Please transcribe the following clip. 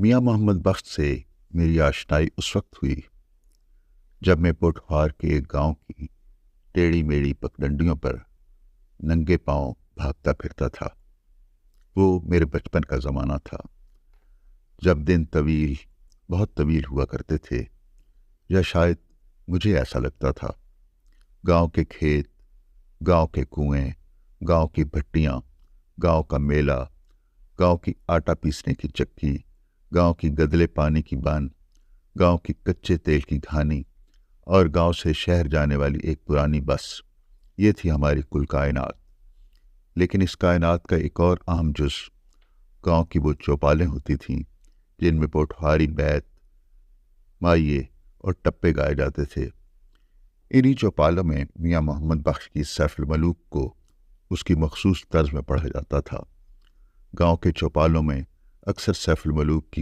میاں محمد بخش سے میری آشنائی اس وقت ہوئی جب میں پوٹھوار کے ایک گاؤں کی ٹیڑھی میڑھی پگڈنڈیوں پر ننگے پاؤں بھاگتا پھرتا تھا۔ وہ میرے بچپن کا زمانہ تھا جب دن طویل، بہت طویل ہوا کرتے تھے، یا شاید مجھے ایسا لگتا تھا۔ گاؤں کے کھیت، گاؤں کے کنویں، گاؤں کی بھٹیاں، گاؤں کا میلہ، گاؤں کی آٹا پیسنے کی چکی، گاؤں کی گدلے پانی کی بان، گاؤں کی کچے تیل کی گھانی، اور گاؤں سے شہر جانے والی ایک پرانی بس، یہ تھی ہماری کل کائنات۔ لیکن اس کائنات کا ایک اور اہم جز گاؤں کی وہ چوپالیں ہوتی تھیں جن میں پوٹھواری بیت، مائیے اور ٹپے گائے جاتے تھے۔ انہی چوپالوں میں میاں محمد بخش کی سیف الملوک کو اس کی مخصوص طرز میں پڑھا جاتا تھا۔ گاؤں کے چوپالوں میں اکثر سیف الملوک کی